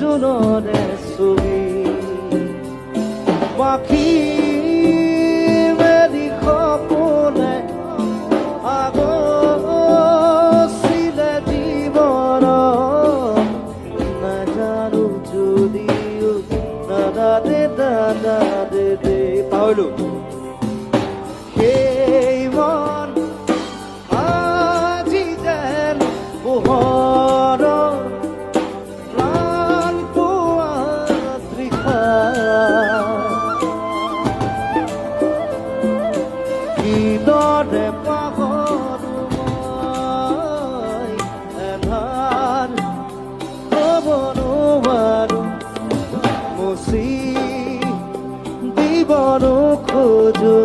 জোনৰে ছবি পাখি মেলি সপোনে আগচিলে জীৱন নাজানো যদিও দাদা দে পাহৰিলো সেই মন আজি যেন পোহৰ প্ৰাণ পোৱা তৃষা কিদৰে পাহৰো মই এধান ক'ব নোৱাৰো মুচি দিবনো খোজো